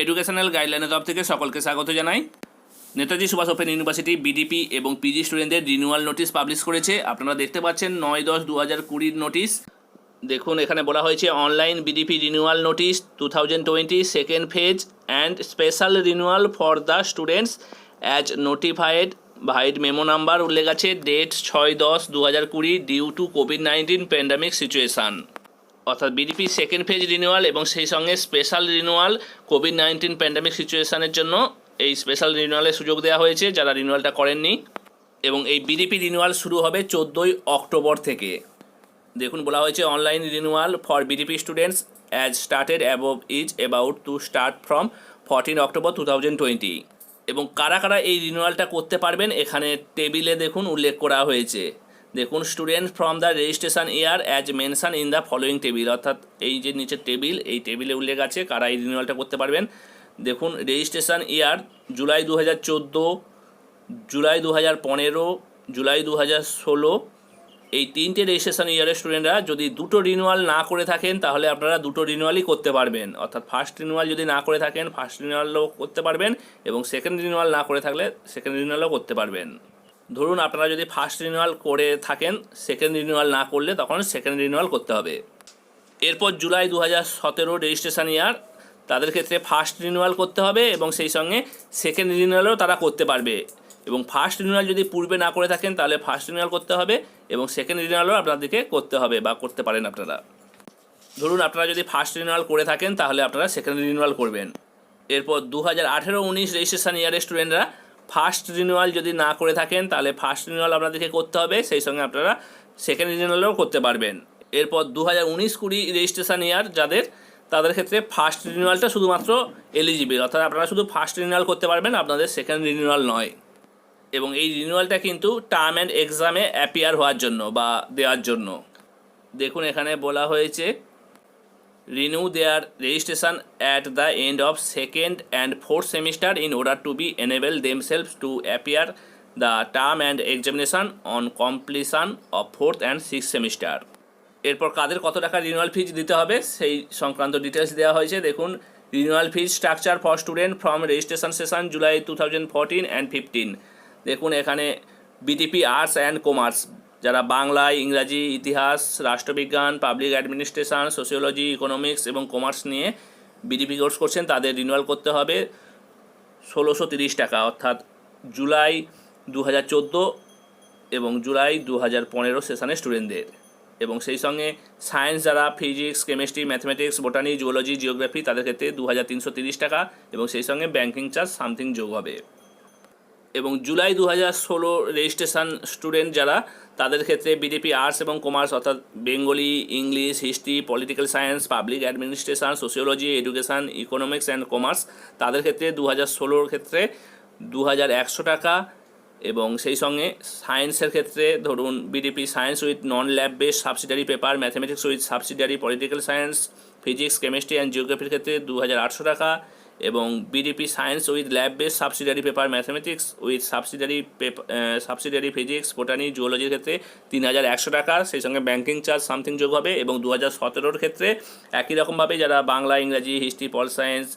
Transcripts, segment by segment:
Educational গাইডলাইনের তরফ থেকে সকলকে স্বাগত জানাই। Netaji Subhas open university BDP এবং পিজি স্টুডেন্টদের রিনিউয়াল নোটিশ পাবলিশ করেছে। আপনারা দেখতে পাচ্ছেন 9/10/2020 নোটিশ। দেখুন এখানে বলা হয়েছে online BDP renewal notice 2020 second phase and special renewal for the students as notified vide memo number উল্লেখ আছে, ডেট 6/10/2020 ডিউ টু কোভিড-19 প্যান্ডামিক সিচুয়েশান। অর্থাৎ বিডিপি সেকেন্ড ফেজ রিনিউয়াল এবং সেই সঙ্গে স্পেশাল রিনিউয়াল কোভিড-19 প্যান্ডামিক সিচুয়েশানের জন্য এই স্পেশাল রিনিউয়ালের সুযোগ দেওয়া হয়েছে যারা রিনিউয়ালটা করেননি। এবং এই বিডিপি রিনিউয়াল শুরু হবে 14ই অক্টোবর থেকে। দেখুন বলা হয়েছে online renewal for BDP students as started above is about to start from 14 October 2020। এবং কারা কারা এই রিনিউয়ালটা করতে পারবেন এখানে টেবিলে দেখুন উল্লেখ করা হয়েছে। দেখুন student from the registration year as mention in the following table, অর্থাৎ এই যে নিচের টেবিল, এই টেবিলে উল্লেখ আছে কারা এই রিনিউয়ালটা করতে পারবেন। দেখুন রেজিস্ট্রেশন ইয়ার জুলাই 2014, জুলাই 2015, জুলাই 2016, এই তিনটে রেজিস্ট্রেশন ইয়ারের স্টুডেন্টরা যদি দুটো রিনিউয়াল না করে থাকেন তাহলে আপনারা দুটো রিনিউয়ালই করতে পারবেন। অর্থাৎ ফার্স্ট রিনিউয়াল যদি না করে থাকেন ফার্স্ট রিনিউয়ালও করতে পারবেন এবং সেকেন্ড রিনিউয়াল না করে থাকলে সেকেন্ড রিনিউয়ালও করতে পারবেন। ধরুন আপনারা যদি ফার্স্ট রিনিউয়াল করে থাকেন, সেকেন্ড রিনিউয়াল না করলে তখন সেকেন্ড রিনিউয়াল করতে হবে। এরপর জুলাই 2017 রেজিস্ট্রেশন ইয়ার, তাদের ক্ষেত্রে ফার্স্ট রিনিউয়াল করতে হবে এবং সেই সঙ্গে সেকেন্ড রিনিউয়ালও তারা করতে পারবে। এবং ফার্স্ট রিনিউয়াল যদি পূর্বে না করে থাকেন তাহলে ফার্স্ট রিনিউয়াল করতে হবে এবং সেকেন্ড রিনিউয়ালও আপনাদেরকে করতে হবে বা করতে পারেন আপনারা। ধরুন আপনারা যদি ফার্স্ট রিনিউয়াল করে থাকেন তাহলে আপনারা সেকেন্ড রিনিউয়াল করবেন। এরপর 2018-19 রেজিস্ট্রেশন ইয়ারের স্টুডেন্টরা ফার্স্ট রিনিউয়াল যদি না করে থাকেন তাহলে ফার্স্ট রিনিউয়াল আপনাদেরকে করতে হবে, সেই সঙ্গে আপনারা সেকেন্ড রিনিউয়ালও করতে পারবেন। এরপর 2019-20 রেজিস্ট্রেশন ইয়ার যাদের, তাদের ক্ষেত্রে ফার্স্ট রিনিউয়ালটা শুধুমাত্র এলিজিবল, অর্থাৎ আপনারা শুধু ফার্স্ট রিনিউয়াল করতে পারবেন, আপনাদের সেকেন্ড রিনিউয়াল নয়। এবং এই রিনিউয়ালটা কিন্তু টার্ম অ্যান্ড এক্সামে অ্যাপিয়ার হওয়ার জন্য বা দেওয়ার জন্য। দেখুন এখানে বলা হয়েছে renew their registration at the end of second and fourth semester in order to be enable themselves to appear the term and examination on completion of fourth and sixth semester। এরপর কাদের কত টাকা রিনিউয়াল ফিজ দিতে হবে সেই সংক্রান্ত details দেওয়া হয়েছে। দেখুন renewal fees structure for student from registration session July 2014 and 15। দেখুন এখানে বিডিপি আর্টস অ্যান্ড কমার্স, যারা বাংলা, ইংরাজি, ইতিহাস, রাষ্ট্রবিজ্ঞান, পাবলিক অ্যাডমিনিস্ট্রেশন, সোশিওলজি, ইকোনমিক্স এবং কমার্স নিয়ে বিডিপি কোর্স করছেন তাদের রিনিউয়াল করতে হবে 1630 টাকা, অর্থাৎ জুলাই 2014 এবং জুলাই 2015 সেশনের স্টুডেন্টদের। এবং সেই সঙ্গে সায়েন্স যারা physics, chemistry, mathematics, botany, zoology, geography তাদের ক্ষেত্রে 2330 টাকা এবং সেই সঙ্গে ব্যাঙ্কিং চার্জ সামথিং যোগ হবে। এবং জুলাই 2016 রেজিস্ট্রেশন স্টুডেন্ট যারা, তাদের ক্ষেত্রে বিডিপি আর্টস এবং কমার্স অর্থাৎ Bengali, English, history, political science, public administration, sociology, education, economics and commerce তাদের ক্ষেত্রে 2016 ক্ষেত্রে 2100 টাকা। এবং সেই সঙ্গে সায়েন্সের ক্ষেত্রে ধরুন BDP science with non lab base subsidiary paper, mathematics with subsidiary political science, physics, chemistry and জিওগ্রাফির ক্ষেত্রে 2800 টাকা। এবং BDP science with lab base subsidiary paper, mathematics with subsidiary physics, botany, জুওলজির ক্ষেত্রে 3100 টাকা, সেই সঙ্গে ব্যাঙ্কিং চার্জ সামথিং যোগ হবে। এবং 2017 ক্ষেত্রে একই রকমভাবে যারা বাংলা, ইংরাজি, হিস্ট্রি, পল সায়েন্স,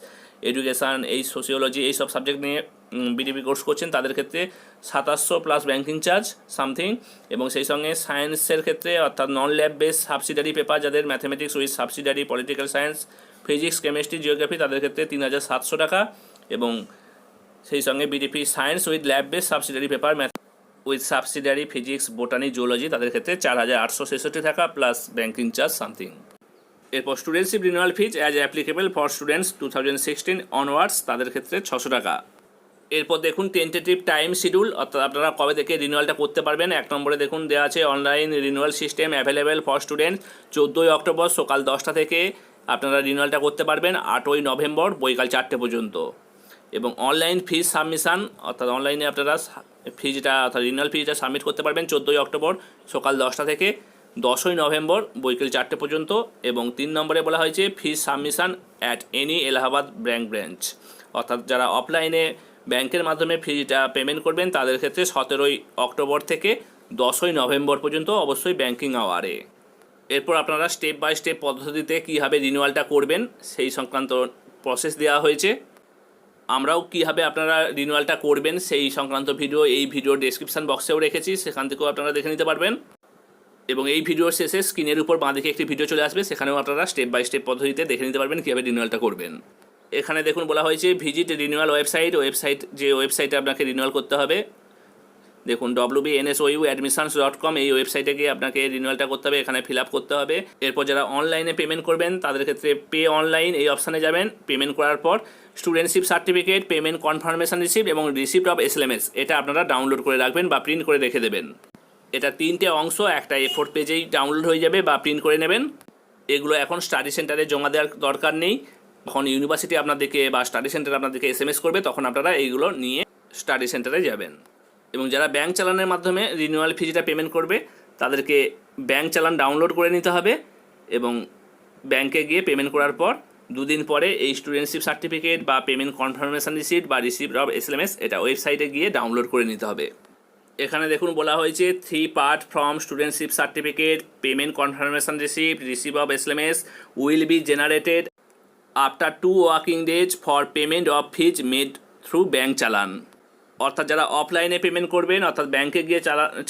এডুকেশান, এই সোশিওলজি এই সব সাবজেক্ট নিয়ে বিডিপি কোর্স করছেন তাদের ক্ষেত্রে 2700 প্লাস ব্যাঙ্কিং চার্জ সামথিং। এবং সেই সঙ্গে সায়েন্সের ক্ষেত্রে অর্থাৎ নন ল্যাব বেস সাবসিডারি পেপার যাদের, mathematics with subsidiary political science, physics, chemistry, geography তাদের ক্ষেত্রে 3700 টাকা। এবং সেই সঙ্গে BDP science with lab base subsidiary paper, math with subsidiary physics, botany, zoology তাদের ক্ষেত্রে 4866 টাকা প্লাস ব্যাঙ্কিং চার্জ সামথিং। এরপর studentship renewal fees as applicable for students 2016 onwards তাদের ক্ষেত্রে 600 টাকা। এরপর দেখুন টেন্টেটিভ টাইম শিডিউল, অর্থাৎ আপনারা কবে থেকে রিনিউয়ালটা করতে পারবেন। 1 নম্বরে দেখুন দেওয়া আছে online renewal system available for student 14ই অক্টোবর সকাল 10টা থেকে আপনারা রিনিউয়ালটা করতে পারবেন 8ই নভেম্বর বৈকাল 4টে পর্যন্ত। এবং অনলাইন ফিজ সাবমিশান, অর্থাৎ অনলাইনে আপনারা ফিজটা অর্থাৎ রিনিউয়াল ফিজটা সাবমিট করতে পারবেন 14ই অক্টোবর সকাল 10টা থেকে 10ই নভেম্বর বৈকাল 4টে পর্যন্ত। এবং 3 নম্বরে বলা হয়েছে fees submission at any Allahabad bank branch, অর্থাৎ যারা অফলাইনে ব্যাংকের মাধ্যমে ফিজটা পেমেন্ট করবেন তাদের ক্ষেত্রে 17ই অক্টোবর থেকে 10ই নভেম্বর পর্যন্ত অবশ্যই ব্যাঙ্কিং আওয়ারে। এরপর আপনারা স্টেপ বাই স্টেপ পদ্ধতিতে কীভাবে রিনিউয়ালটা করবেন সেই সংক্রান্ত প্রসেস দেওয়া হয়েছে। আমরাও কীভাবে আপনারা রিনিউয়ালটা করবেন সেই সংক্রান্ত ভিডিও এই ভিডিওর ডেসক্রিপশান বক্সেও রেখেছি, সেখান থেকেও আপনারা দেখে নিতে পারবেন। এবং এই ভিডিওর শেষে স্ক্রিনের উপর বাঁদিকে একটি ভিডিও চলে আসবে, সেখানেও আপনারা স্টেপ বাই স্টেপ পদ্ধতিতে দেখে নিতে পারবেন কীভাবে রিনিউয়ালটা করবেন। এখানে দেখুন বলা হয়েছে ভিজিট রিনিউয়াল ওয়েবসাইট, যে ওয়েবসাইটে আপনাকে রিনিউয়াল করতে হবে। দেখুন NSOU.admissions.com এই ওয়েবসাইটে গিয়ে আপনাকে রিনিউয়ালটা করতে হবে, এখানে ফিল আপ করতে হবে। এরপর যারা অনলাইনে পেমেন্ট করবেন তাদের ক্ষেত্রে পে অনলাইন এই অপশানে যাবেন। পেমেন্ট করার পর studentship certificate, payment confirmation receipt এবং রিসিপ্ট অফ এসএমএস এটা আপনারা ডাউনলোড করে রাখবেন বা প্রিন্ট করে রেখে দেবেন। এটা 3টে অংশ, একটা A4 পেজেই ডাউনলোড হয়ে যাবে বা প্রিন্ট করে নেবেন। এগুলো এখন স্টাডি সেন্টারে জমা দেওয়ার দরকার নেই। যখন ইউনিভার্সিটি আপনাদেরকে বা স্টাডি সেন্টার আপনাদেরকে SMS করবে তখন আপনারা এইগুলো নিয়ে স্টাডি সেন্টারে যাবেন। এবং যারা ব্যাঙ্ক চালানের মাধ্যমে রিনিউয়াল ফিজটা পেমেন্ট করবে তাদেরকে ব্যাঙ্ক চালান ডাউনলোড করে নিতে হবে এবং ব্যাঙ্কে গিয়ে পেমেন্ট করার পর 2 দিন পরে এই স্টুডেন্টশিপ সার্টিফিকেট বা পেমেন্ট কনফার্মেশন রিসিপ্ট বা রিসিপ্ট অফ এসএমএস এটা ওয়েবসাইটে গিয়ে ডাউনলোড করে নিতে হবে। এখানে দেখুন বলা হয়েছে 3 part from studentship certificate, payment confirmation receipt, receipt of SMS will be generated after 2 working days for payment of fees made through bank চালান। অর্থাৎ যারা অফলাইনে পেমেন্ট করবেন অর্থাৎ ব্যাঙ্কে গিয়ে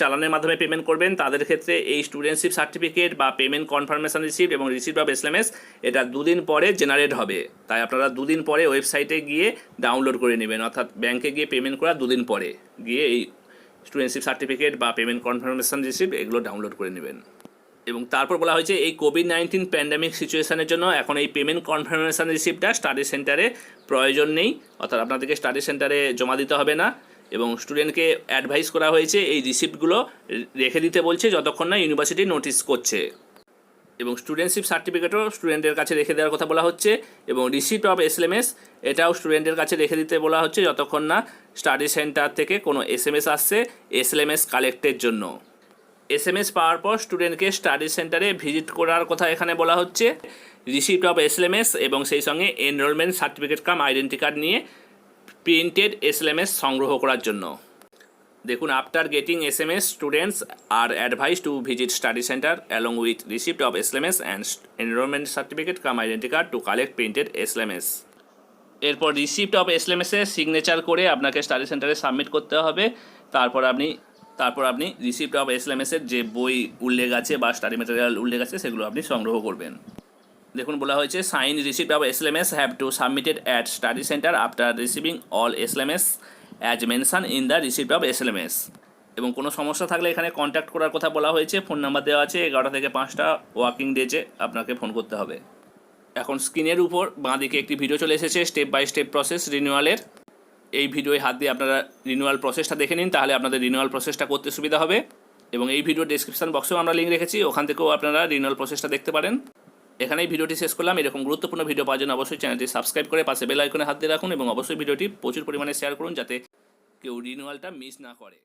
চালানের মাধ্যমে পেমেন্ট করবেন তাদের ক্ষেত্রে এই স্টুডেন্টশিপ সার্টিফিকেট বা পেমেন্ট কনফার্মেশন রিসিপ্ট এবং রিসিপ্ট অফ এসএমএস এটা 2 দিন পরে জেনারেট হবে। তাই আপনারা 2 দিন পরে ওয়েবসাইটে গিয়ে ডাউনলোড করে নেবেন, অর্থাৎ ব্যাঙ্কে গিয়ে পেমেন্ট করা 2 দিন পরে গিয়ে এই স্টুডেন্টশিপ সার্টিফিকেট বা পেমেন্ট কনফার্মেশন রিসিপ্ট এগুলো ডাউনলোড করে নেবেন। এবং তারপর বলা হয়েছে এই কোভিড-19 প্যান্ডামিক সিচুয়েশনের জন্য এখন এই পেমেন্ট কনফার্মেশন রিসিপ্টটা স্টাডি সেন্টারে প্রয়োজন নেই, অর্থাৎ আপনাদেরকে স্টাডি সেন্টারে জমা দিতে হবে না। এবং স্টুডেন্টকে অ্যাডভাইস করা হয়েছে এই রিসিপ্টগুলো রেখে দিতে বলছে যতক্ষণ না ইউনিভার্সিটি নোটিস করছে। এবং স্টুডেন্টশিপ সার্টিফিকেটও স্টুডেন্টের কাছে রেখে দেওয়ার কথা বলা হচ্ছে। এবং রিসিপ্ট অফ এসএমএস এটাও স্টুডেন্টের কাছে রেখে দিতে বলা হচ্ছে যতক্ষণ না স্টাডি সেন্টার থেকে কোনো SMS আসছে এসএমএস কালেক্টের জন্য। SMS পাওয়ার পর স্টুডেন্টকে স্টাডি সেন্টারে ভিজিট করার কথা এখানে বলা হচ্ছে। রিসিপ্ট অফ এসএমএস এবং সেই সঙ্গে enrolment certificate cum identity card নিয়ে প্রিন্টেড এসএমএস সংগ্রহ করার জন্য। দেখুন after getting SMS students are advised to visit study centre along with receipt of SMS and enrolment certificate cum identity card to collect printed SMS. এরপর receipt of এসএমএসে signature করে আপনাকে study সেন্টারে submit করতে হবে। তারপর আপনি রিসিপ্ট অফ এসএমএসের যে বই উল্লেখ আছে বা স্টাডি ম্যাটেরিয়াল উল্লেখ আছে সেগুলো আপনি সংগ্রহ করবেন। দেখুন বলা হয়েছে sign receipt of SMS have to submitted at study centre after receiving all SMS as mention in the receipt of SMS. এবং কোনো সমস্যা থাকলে এখানে কন্ট্যাক্ট করার কথা বলা হয়েছে। ফোন নাম্বার দেওয়া আছে, 11টা থেকে 5টা ওয়ার্কিং ডেজে আপনাকে ফোন করতে হবে। এখন স্ক্রিনের উপর বাঁদিকে একটি ভিডিও চলে এসেছে স্টেপ বাই স্টেপ প্রসেস রিনিউয়ালের। এই ভিডিওয় হাত দিয়ে আপনারা রিনিউয়াল প্রসেসটা দেখে নিন, তাহলে আপনাদের রিনিউয়াল প্রসেসটা করতে সুবিধা হবে। এবং এই ভিডিওর ডেসক্রিপশন বক্সেও আমরা লিঙ্ক রেখেছি, ওখান থেকেও আপনারা রিনিউয়াল প্রসেসটা দেখতে পারেন। এখানেই ভিডিওটি শেষ করলাম। এরকম গুরুত্বপূর্ণ ভিডিও পাওয়ার জন্য অবশ্যই চ্যানেলটি সাবস্ক্রাইব করে পাশে বেল আইকনে হাত দিয়ে রাখুন এবং অবশ্যই ভিডিওটি প্রচুর পরিমাণে শেয়ার করুন যাতে কেউ রিনিউয়ালটা মিস না করে।